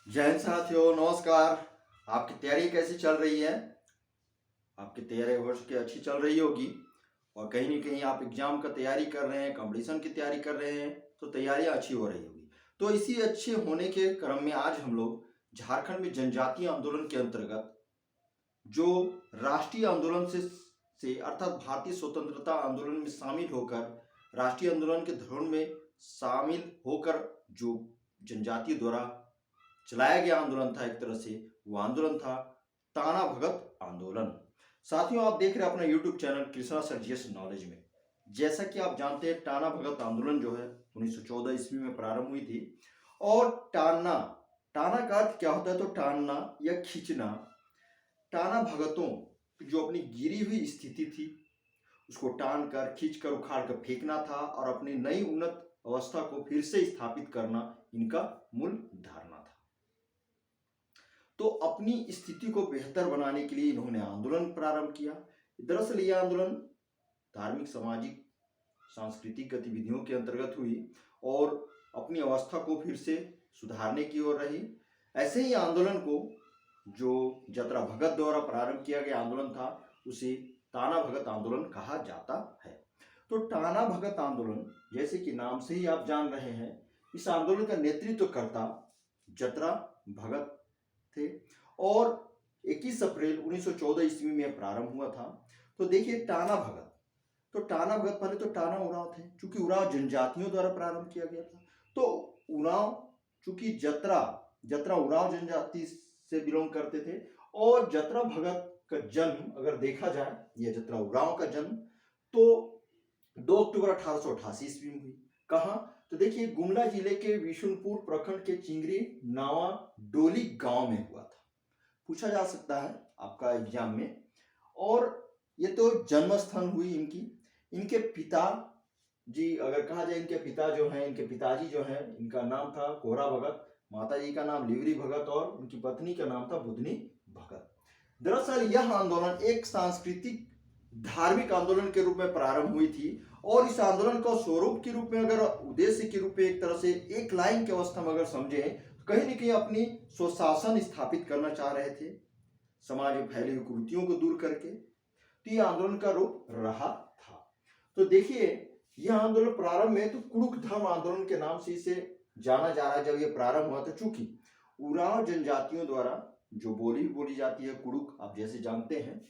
जय हिंद साथियों, नमस्कार। आपकी तैयारी कैसी चल रही है? आपकी तैयारी हो सके अच्छी चल रही होगी। और कहीं ना कहीं आप एग्जाम का तैयारी कर रहे हैं, कंपटीशन की तैयारी कर रहे हैं, तो तैयारियां अच्छी हो रही होगी। तो इसी अच्छे होने के क्रम में आज हम लोग झारखंड में जनजातीय आंदोलन के अंतर्गत जो राष्ट्रीय आंदोलन से अर्थात भारतीय स्वतंत्रता आंदोलन में शामिल होकर राष्ट्रीय आंदोलन के धुन में शामिल होकर जो जनजातीय द्वारा चलाया गया आंदोलन था, एक तरह से वो आंदोलन था टाना भगत आंदोलन। साथियों, आप देख रहे हैं अपना YouTube channel Krishna sir GS knowledge में। जैसा कि आप जानते हैं, टाना भगत आंदोलन जो है 1914 ईस्वी में प्रारंभ हुई थी। और टाना टाना का अर्थ क्या होता है? तो टानना या खींचना। टाना भगतों जो अपनी गिरी हुई स्थिति थी उसको टान कर, खींच कर, उखाड़ कर फेंकना था और अपनी नई उन्नत अवस्था को फिर से स्थापित करना इनका मूल धारणा था। तो अपनी स्थिति को बेहतर बनाने के लिए इन्होंने आंदोलन प्रारंभ किया। दरअसल यह आंदोलन धार्मिक, सामाजिक, सांस्कृतिक गतिविधियों के अंतर्गत हुई और अपनी अवस्था को फिर से सुधारने की ओर रही। ऐसे ही आंदोलन को जो जतरा भगत द्वारा प्रारंभ किया गया आंदोलन था उसे टाना भगत आंदोलन कहा जाता है। तो टाना भगत आंदोलन, जैसे कि नाम से ही आप जान रहे हैं, इस आंदोलन का नेतृत्व करता जतरा भगत थे और 21 अप्रैल 1914 ईस्वी में प्रारंभ हुआ था। तो देखिए टाना भगत, तो टाना भगत पहले तो टाना उरांव थे, चूंकि उरांव जनजातियों द्वारा प्रारंभ किया गया था। तो उरांव चूंकि जतरा जतरा उरांव जनजाति से बिलोंग करते थे और जतरा भगत का जन्म अगर देखा जाए, यह जतरा उरांव का जन्म तो 2 अक्टूबर 1888 ईस्वी में हुई। कहाँ? तो देखिए गुमला जिले के विशुनपुर प्रखंड के चिंगरी नावा डोली गांव में हुआ था। पूछा जा सकता है आपका एग्जाम में। और ये तो जन्म स्थान हुई इनकी। इनके पिता जी अगर कहा जाए, इनके पिता जो हैं, इनके पिताजी जो हैं, इनका नाम था कोहरा भगत, माता जी का नाम लिवरी भगत और उनकी पत्नी का नाम था बुधनी भगत। दरअसल यह आंदोलन एक सांस्कृतिक धार्मिक आंदोलन के रूप में प्रारंभ हुई थी और इस आंदोलन को स्वरूप के रूप में, अगर उद्देश्य के रूप में एक तरह से एक लाइन की अवस्था में अगर समझे, तो कहीं ना कहीं अपनी स्वशासन स्थापित करना चाह रहे थे, समाज में फैली हुई कुरीतियों को दूर करके। तो यह आंदोलन का रूप रहा था। तो देखिए यह आंदोलन प्रारंभ में तो कुड़ुक धर्म आंदोलन के नाम से इसे जाना जा रहा है। जब यह प्रारंभ हुआ था, चूंकि उरांव जनजातियों द्वारा जो बोली बोली जाती है कुड़ुक, आप जैसे जानते हैं,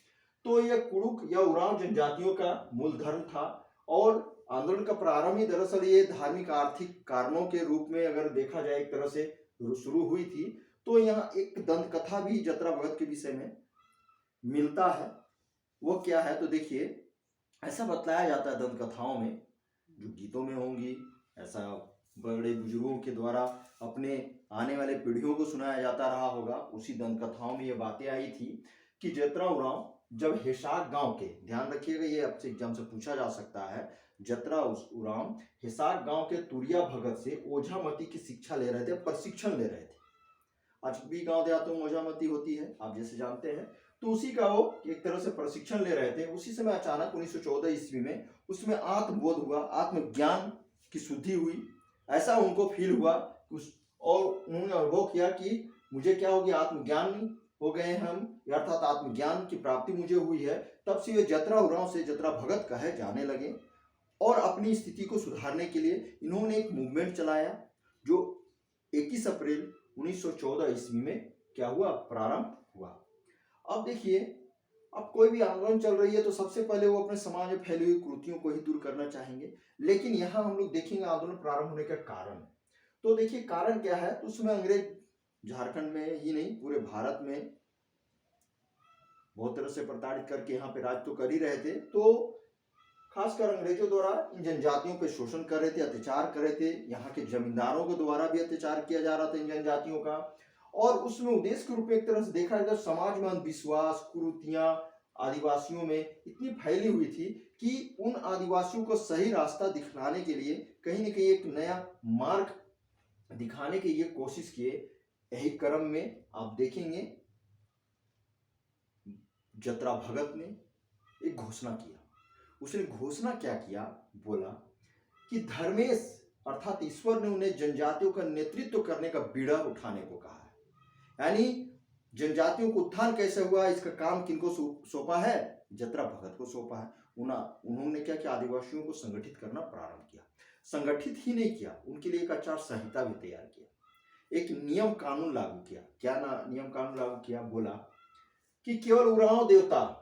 तो यह कुड़ुक या उरांव जनजातियों का मूल धर्म था। और आंदोलन का प्रारंभ ही दरअसल ये धार्मिक आर्थिक कारणों के रूप में अगर देखा जाए एक तरह से शुरू हुई थी। तो यहाँ एक दंत कथा भी जतरा भगत के विषय में मिलता है। वो क्या है? तो देखिए ऐसा बतलाया जाता है दंत कथाओं में, जो गीतों में होंगी, ऐसा बड़े बुजुर्गों के द्वारा अपने आने वाले पीढ़ियों को सुनाया जाता रहा होगा। उसी दंत कथाओं में ये बातें आई थी कि जतरा उरांव जब हिसाक गांव के, ध्यान रखिएगा ये आपसे एग्जाम से पूछा जा सकता है, जतरा उरांव हिसाक गांव के तुरिया भगत से ओझामती की शिक्षा ले रहे थे, प्रशिक्षण ले रहे थे। आज भी गांव देहातों में ओझामती होती है, आप जैसे जानते हैं। तो उसी का वो एक तरह से प्रशिक्षण ले रहे थे। उसी समय अचानक 1914 ईस्वी में उसमें आत्मबोध हुआ, आत्मज्ञान की शुद्धि हुई। ऐसा उनको फील हुआ और उन्होंने अनुभव किया कि मुझे क्या हो गया, आत्मज्ञान हो गए हम, अर्थात आत्मज्ञान की प्राप्ति मुझे हुई है। तब से वे जतरा उरांव से जतरा भगत कहे जाने लगे और अपनी स्थिति को सुधारने के लिए इन्होंने एक मूवमेंट चलाया जो 21 अप्रैल 1914 ईस्वी में क्या हुआ, प्रारंभ हुआ। अब देखिए, अब कोई भी आंदोलन चल रही है तो सबसे पहले वो अपने समाज में फैली हुई कुरीतियों को ही दूर करना चाहेंगे। लेकिन यहाँ हम लोग देखेंगे आंदोलन प्रारंभ होने का कारण। तो देखिए कारण क्या है? तो उसमें अंग्रेज झारखंड में ही नहीं पूरे भारत में बहुत तरह से प्रताड़ित करके यहाँ पे राज तो कर ही रहे थे। तो खासकर अंग्रेजों द्वारा इन जनजातियों पे शोषण कर रहे थे, अत्याचार कर रहे थे। यहाँ के जमींदारों के द्वारा भी अत्याचार किया जा रहा था इन जनजातियों का। और उसमें उद्देश्य के रूप में एक तरह से देखा जाए तो समाज में अंधविश्वास, कुरीतियां आदिवासियों में इतनी फैली हुई थी कि उन आदिवासियों को सही रास्ता दिखलाने के लिए, कहीं ना कहीं एक नया मार्ग दिखाने की ये कोशिश किए। यही क्रम में आप देखेंगे जतरा भगत ने एक घोषणा किया। उसने घोषणा क्या किया? बोला कि धर्मेश अर्थात ईश्वर ने उन्हें जनजातियों का नेतृत्व करने का बीड़ा उठाने को कहा है। यानी जनजातियों को उत्थान कैसे हुआ, इसका काम किनको सौंपा है? जतरा भगत को सौंपा है। उन्होंने क्या किया, आदिवासियों को संगठित करना प्रारंभ किया। संगठित ही नहीं किया, उनके लिए एक आचार संहिता भी तैयार किया, एक नियम कानून लागू किया। क्या नियम कानून लागू किया? बोला कि केवल उरांव देवता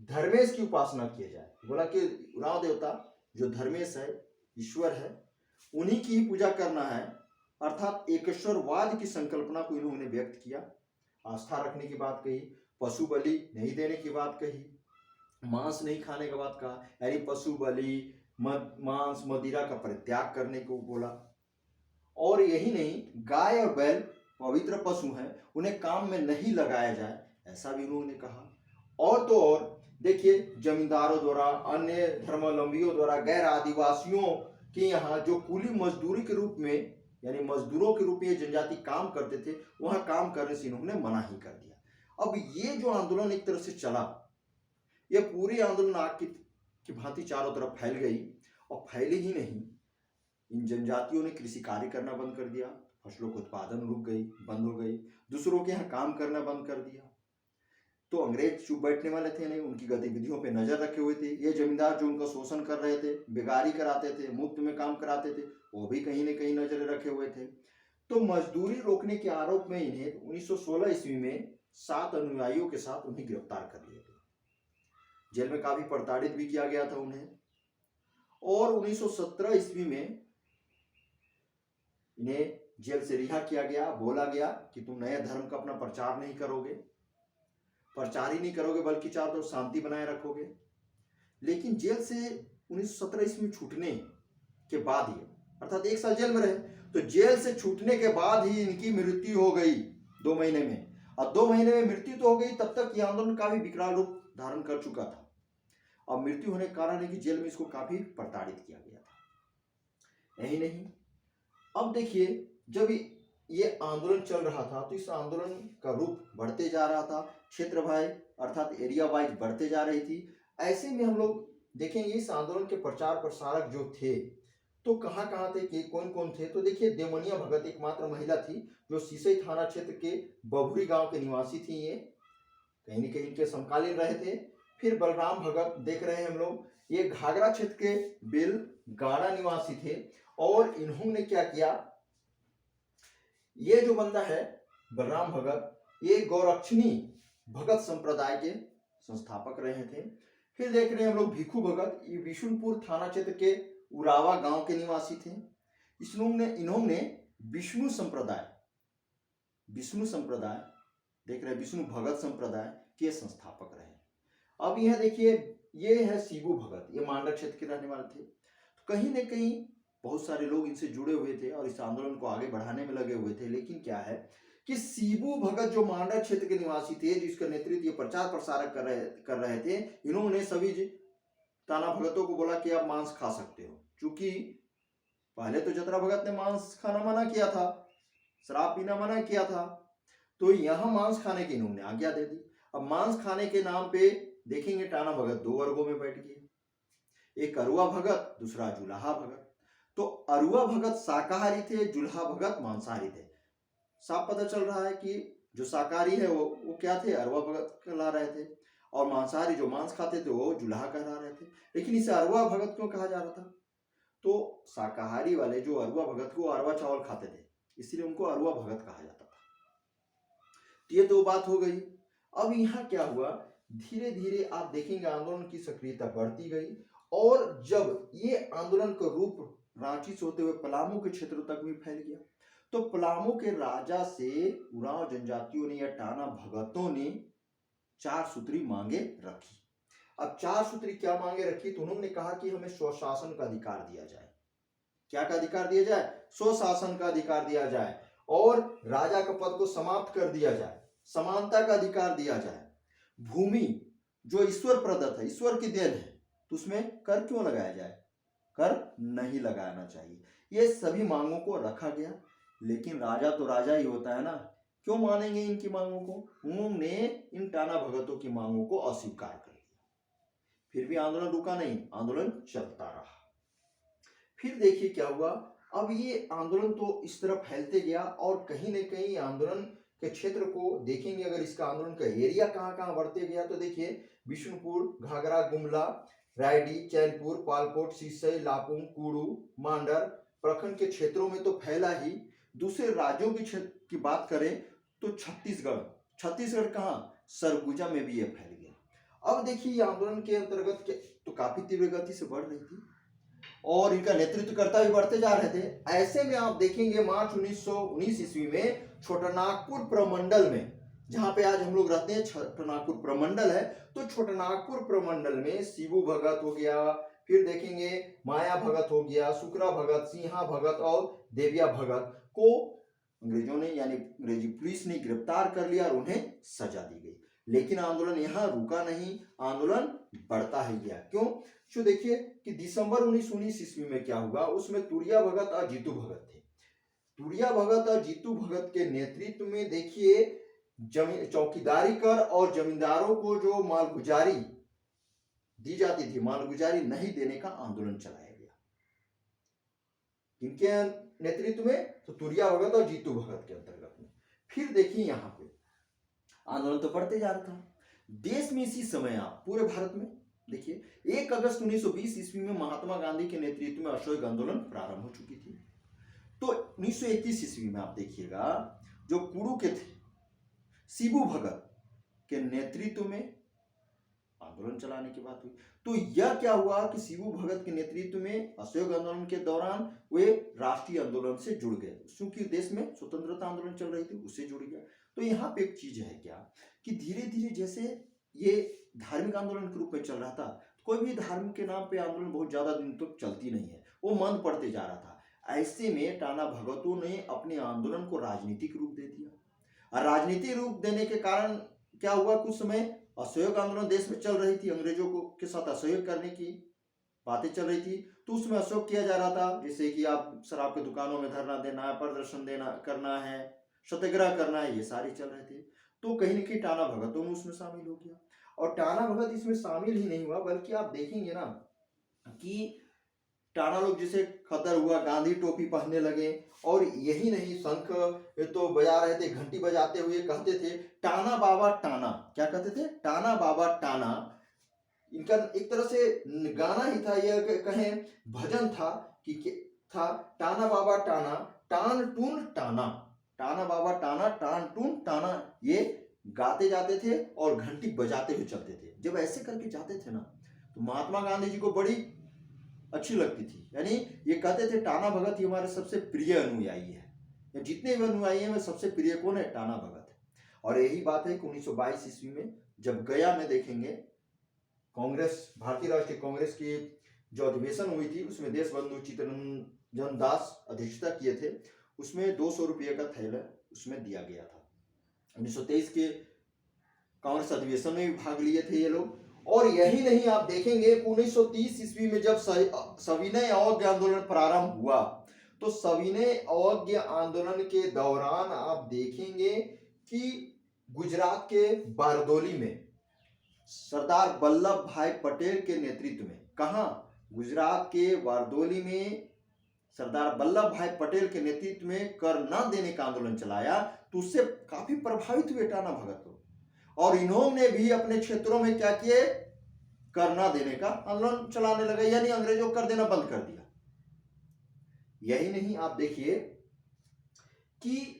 धर्मेश की उपासना किया जाए। बोला कि उरांव देवता जो धर्मेश है, ईश्वर है, उन्हीं की ही पूजा करना है। अर्थात एकेश्वरवाद की संकल्पना को इन्होंने व्यक्त किया। आस्था रखने की बात कही, पशु बलि नहीं देने की बात कही, मांस नहीं खाने की बात कहा, यानी पशु बलि, मांस, मदिरा का परित्याग करने को बोला। और यही नहीं, गाय और बैल पवित्र पशु हैं, उन्हें काम में नहीं लगाया जाए, ऐसा भी उन्होंने कहा। और तो और देखिए, जमींदारों द्वारा, अन्य धर्मावलंबियों द्वारा गैर आदिवासियों के यहाँ जो कूली मजदूरी के रूप में, यानी मजदूरों के रूप में ये जनजाति काम करते थे, वहां काम करने से इन्होंने मना ही कर दिया। अब ये जो आंदोलन एक तरह से चला, ये पूरी आंदोलन आग की भांति चारों तरफ फैल गई। और फैली ही नहीं, इन जनजातियों ने कृषि कार्य करना बंद कर दिया, फसलों का उत्पादन रुक गई, बंद हो गई, दूसरों के यहाँ काम करना बंद कर दिया। तो अंग्रेज चुप बैठने वाले थे नहीं, उनकी गतिविधियों पे नजर रखे हुए थे। ये जमींदार जो उनका शोषण कर रहे थे, बेगारी कराते थे, मुफ्त में काम कराते थे, वो भी कहीं न कहीं नजर रखे हुए थे। तो मजदूरी रोकने के आरोप में इन्हें 1916 ईस्वी में 7 अनुयायियों के साथ उन्हें गिरफ्तार कर लिया गया। जेल में काफी प्रताड़ित भी किया गया था उन्हें। और 1917 ईस्वी में इन्हें जेल से रिहा किया गया। बोला गया कि तुम नए धर्म का अपना प्रचार नहीं करोगे, प्रचार ही नहीं करोगे, बल्कि चारों तरफ शांति बनाए रखोगे। लेकिन जेल से 1917 ईस्वी में छूटने के बाद ही, अर्थात 1 साल जेल में रहे, तो जेल से छूटने के बाद ही इनकी मृत्यु हो गई 2 महीने में। और 2 महीने में मृत्यु तो हो गई, तब तक यह आंदोलन काफी विकराल रूप धारण कर चुका था। अब मृत्यु होने के कारण है कि जेल में इसको काफी प्रताड़ित किया गया था। यही नहीं, अब देखिए, जब ये आंदोलन चल रहा था तो इस आंदोलन का रूप बढ़ते जा रहा था, क्षेत्र भाई अर्थात एरिया वाइज बढ़ते जा रही थी। ऐसे में हम लोग देखेंगे इस आंदोलन के प्रचार प्रसारक जो थे, तो कहाँ कहाँ थे, कि कौन कौन थे। तो देखिए, देवमनिया भगत एकमात्र महिला थी जो सिसई थाना क्षेत्र के बभुरी गांव के निवासी थी। ये कहीं न कहीं इनके समकालीन रहे थे। फिर बलराम भगत देख रहे हैं हम लोग, ये घाघरा क्षेत्र के बिल गाड़ा निवासी थे। और इन्होंने क्या किया, ये जो बंदा है बलराम भगत, ये गौरक्षणी भगत संप्रदाय के संस्थापक रहे थे। फिर देख रहे हैं हम लोग भिखू भगत, ये विष्णुपुर थाना क्षेत्र के उरावा गांव के निवासी थे। इन्होंने विष्णु संप्रदाय देख रहे हैं, विष्णु भगत संप्रदाय के संस्थापक रहे। अब यह देखिए, ये है शिबू भगत, ये मांडा क्षेत्र के रहने वाले थे। तो कहीं न कहीं बहुत सारे लोग इनसे जुड़े हुए थे और इस आंदोलन को आगे बढ़ाने में लगे हुए थे। लेकिन क्या है कि शिबू भगत जो मांडा क्षेत्र के निवासी थे, जिसका नेतृत्व ये प्रचार प्रसारक कर रहे थे, इन्होंने सभी ताना भगतों को बोला कि आप मांस खा सकते हो। चूंकि पहले तो जतरा भगत ने मांस खाना मना किया था, शराब पीना मना किया था, तो यहाँ मांस खाने की इन्होंने आज्ञा दे दी। अब मांस खाने के नाम पे देखेंगे टाना भगत 2 वर्गों में बैठ गए, एक अरुआ भगत, दूसरा जुलाहा भगत। तो अरुआ भगत शाकाहारी थे, जुलाहा भगत मांसाहारी थे। साफ पता चल रहा है कि जो शाकाहारी है वो क्या थे, अरुआ भगत कहला रहे थे, और मांसाहारी जो मांस खाते थे वो जुलाहा कहला रहे थे। लेकिन इसे अरुआ भगत क्यों कहा जा रहा था? तो शाकाहारी वाले जो अरुआ भगत को अरुआ चावल खाते थे, इसलिए उनको अरुआ भगत कहा जाता था। ये तो बात हो गई। अब यहाँ क्या हुआ, धीरे धीरे आप देखेंगे आंदोलन की सक्रियता बढ़ती गई। और जब ये आंदोलन का रूप रांची से होते हुए पलामू के क्षेत्र तक भी फैल गया, तो पलामू के राजा से उरांव जनजातियों ने या टाना भगतों ने 4 सूत्री मांगे रखी। अब 4 सूत्री क्या मांगे रखी, तो उन्होंने कहा कि हमें स्वशासन का अधिकार दिया जाए। क्या का अधिकार दिया जाए? स्वशासन का अधिकार दिया जाए, और राजा का पद को समाप्त कर दिया जाए, समानता का अधिकार दिया जाए, भूमि जो ईश्वर प्रदत्त है, ईश्वर की देन है, तो उसमें कर क्यों लगाया जाए, कर नहीं लगाना चाहिए। ये सभी मांगों को रखा गया। लेकिन राजा तो राजा ही होता है ना, क्यों मानेंगे इनकी मांगों को? उन्होंने इन टाना भगतों की मांगों को अस्वीकार कर दिया। फिर भी आंदोलन रुका नहीं, आंदोलन चलता रहा। फिर देखिए क्या हुआ, अब ये आंदोलन तो इस तरह फैलते गया, और कहीं न कहीं आंदोलन के क्षेत्र को देखेंगे, अगर इसका आंदोलन का एरिया कहाँ कहाँ बढ़ते गया, तो देखिए बिशुनपुर, घाघरा, गुमला, रायडी, चैनपुर, पालकोट, सिसई, लापुंग, कुड़ू, मांडर प्रखंड के क्षेत्रों में तो फैला ही। दूसरे राज्यों की की बात करें तो छत्तीसगढ़ कहाँ, सरगुजा में भी ये फैल गया। अब देखिए ये आंदोलन के अंतर्गत तो काफी तीव्र गति से बढ़ रही थी और इनका नेतृत्वकर्ता भी बढ़ते जा रहे थे। ऐसे में आप देखेंगे मार्च 1919 ईस्वी में छोटानागपुर प्रमंडल में, जहां पे आज हम लोग रहते हैं छोटानागपुर प्रमंडल है, तो छोटानागपुर प्रमंडल में शिबू भगत हो गया, फिर देखेंगे माया भगत हो गया, सुकरा भगत, सिंहा भगत और देविया भगत को अंग्रेजों ने यानी अंग्रेजी पुलिस ने गिरफ्तार कर लिया और उन्हें सजा दी गई। लेकिन आंदोलन यहाँ रुका नहीं, आंदोलन बढ़ता ही गया। क्यों? जो देखिए कि दिसंबर 1919 ईस्वी में क्या हुआ, उसमें तुरिया भगत और जीतू भगत थे। तुरिया भगत और जीतू भगत के नेतृत्व में देखिए चौकीदारी कर और जमींदारों को जो मालगुजारी दी जाती थी, मालगुजारी नहीं देने का आंदोलन चलाया गया। किनके नेतृत्व में? तो तुरिया भगत और जीतू भगत के अंतर्गत में। फिर देखिए यहाँ पे आंदोलन तो बढ़ते जा रहा था देश में। इसी समय आप पूरे भारत में देखिए 1 अगस्त 1920 ईस्वी में महात्मा गांधी के नेतृत्व में असहयोग आंदोलन प्रारंभ हो चुकी थी। तो 1921 ईस्वी में आप देखिएगा जो कुड़ू के थे शिबू भगत के नेतृत्व में आंदोलन चलाने की बात हुई। तो यह क्या हुआ कि शिबू भगत के नेतृत्व में असहयोग आंदोलन के दौरान वे राष्ट्रीय आंदोलन से जुड़ गए, क्योंकि देश में स्वतंत्रता आंदोलन चल रही थी, उससे जुड़ गया। तो यहाँ पे एक चीज है क्या कि धीरे धीरे जैसे ये धार्मिक आंदोलन के रूप में चल रहा था, कोई भी धर्म के नाम पे आंदोलन बहुत ज्यादा दिन तक चलती नहीं है, वो मंद पड़ते जा रहा था। ऐसे में टाना भगतों ने अपने आंदोलन को राजनीतिक रूप दे दिया और राजनीतिक रूप देने के कारण क्या हुआ, कुछ समय असहयोग आंदोलन देश में चल रही थी, अंग्रेजों को के साथ असहयोग करने की बातें चल रही थी, तो उसमें असहयोग किया जा रहा था। जैसे कि आप शराब के दुकानों में धरना देना है, प्रदर्शन देना करना है, सत्याग्रह करना है, ये सारे चल रहे थे। तो कहीं न कहीं टाना भगतों में उसमें शामिल हो गया। और टाना भगत इसमें शामिल ही नहीं हुआ, बल्कि आप देखेंगे ना कि टाना लोग जैसे खतर हुआ, गांधी टोपी पहनने लगे और यही नहीं शंख तो बजा रहे थे, घंटी बजाते हुए कहते थे टाना बाबा टाना। क्या कहते थे? टाना बाबा टाना। इनका एक तरह से गाना ही था, यह कहें भजन था कि था टाना बाबा टाना, टान टून टाना, टाना बाबा टाना, टान टून टाना, ये गाते जाते थे और घंटी बजाते हुए चलते थे। जब ऐसे करके जाते थे ना तो महात्मा गांधी जी को बड़ी अच्छी लगती थी, यानी ये कहते थे टाना भगत ही हमारे सबसे प्रिय अनुयायी है, या जितने भी अनुयायी हैं सबसे प्रिय कौन है? टाना भगत है। और यही बात है कि 1922 ईस्वी में जब गया में देखेंगे कांग्रेस, भारतीय राष्ट्रीय कांग्रेस की जो अधिवेशन हुई थी, उसमें देश बंधु चित्तरंजन दास अध्यक्षता किए थे, उसमें 200 रुपये का थैला उसमें दिया गया था। 1923 के कांग्रेस अधिवेशन में भी भाग लिए थे ये लोग। और यही नहीं, आप देखेंगे 1930 ईस्वी में जब सविनय अवज्ञा आंदोलन प्रारंभ हुआ, तो सविनय अवज्ञा आंदोलन के दौरान आप देखेंगे कि गुजरात के बारदोली में सरदार वल्लभ भाई पटेल के नेतृत्व में, कहां? गुजरात के बारदोली में सरदार वल्लभ भाई पटेल के नेतृत्व में कर न देने का आंदोलन चलाया, तो उससे काफी प्रभावित हुए टाना भगत लोग और इन्होंने भी अपने क्षेत्रों में क्या किए? कर न देने का आंदोलन चलाने लगे, यानी अंग्रेजों को कर देना बंद कर दिया। यही नहीं, आप देखिए कि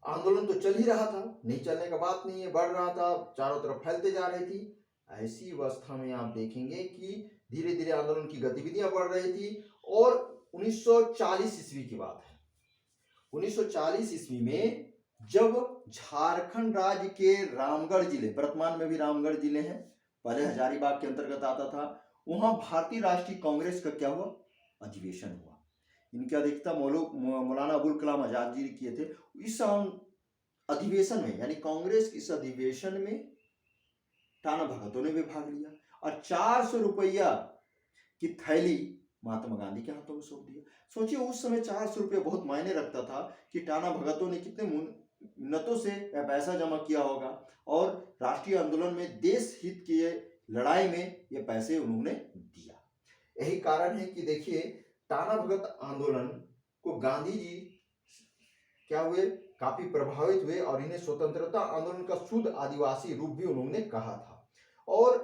आंदोलन तो चल ही रहा था, नहीं चलने का बात नहीं है, बढ़ रहा था, चारों तरफ फैलते जा रही थी। ऐसी अवस्था में आप देखेंगे कि धीरे धीरे आंदोलन की गतिविधियां बढ़ रही थी। और 1940 ईस्वी की बात है, 1940 ईस्वी में जब झारखंड राज्य के रामगढ़ जिले, वर्तमान में भी रामगढ़ जिले हैं, पहले हजारीबाग के अंतर्गत आता था, वहां भारतीय राष्ट्रीय कांग्रेस का क्या हुआ? अधिवेशन हुआ। इनकी अध्यक्षता मौलाना अबुल कलाम आजाद जी किए थे। इस अधिवेशन में, यानी कांग्रेस के इस अधिवेशन में टाना भगतों ने भी भाग लिया और 400 रुपया की थैली महात्मा गांधी के हाथों में सौंप दिया। सोचिए उस समय 400 रुपये बहुत मायने रखता था कि टाना भगतों ने कितने मिन्नतों से पैसा जमा किया होगा और राष्ट्रीय आंदोलन में देश हित की लड़ाई में ये पैसे उन्होंने दिया। यही कारण है कि देखिए टाना भगत आंदोलन को गांधी जी क्या हुए, काफी प्रभावित हुए और इन्हें स्वतंत्रता आंदोलन का शुद्ध आदिवासी रूप भी उन्होंने कहा था। और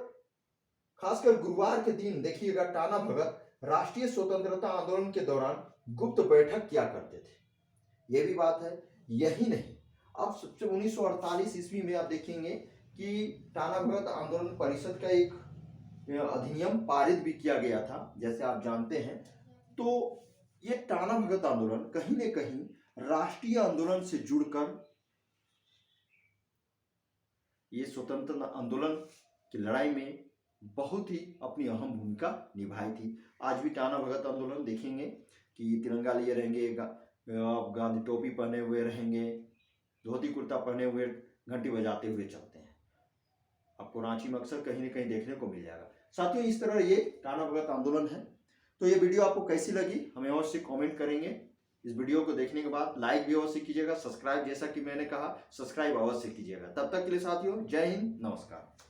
खासकर गुरुवार के दिन देखिएगा, टाना भगत राष्ट्रीय स्वतंत्रता आंदोलन के दौरान गुप्त बैठक किया करते थे। यह भी बात है। यही नहीं, अब 1948 ईस्वी में आप देखेंगे कि टाना भगत आंदोलन परिषद का एक अधिनियम पारित भी किया गया था, जैसे आप जानते हैं। तो ये टाना भगत आंदोलन कहीं न कहीं राष्ट्रीय आंदोलन से जुड़कर ये स्वतंत्रता आंदोलन की लड़ाई में बहुत ही अपनी अहम भूमिका निभाई थी। आज भी टाना भगत आंदोलन देखेंगे कि तिरंगा लिए रहेंगे, गांधी टोपी पहने हुए रहेंगे, धोती कुर्ता पहने हुए, घंटी बजाते हुए चलते हैं। आपको रांची में अक्सर कहीं न कहीं देखने को मिल जाएगा। साथियों, इस तरह ये टाना भगत आंदोलन है। तो ये वीडियो आपको कैसी लगी हमें अवश्य कमेंट करेंगे। इस वीडियो को देखने के बाद लाइक भी अवश्य कीजिएगा, सब्सक्राइब, जैसा कि मैंने कहा, सब्सक्राइब अवश्य कीजिएगा। तब तक के लिए साथियों, जय हिंद, नमस्कार।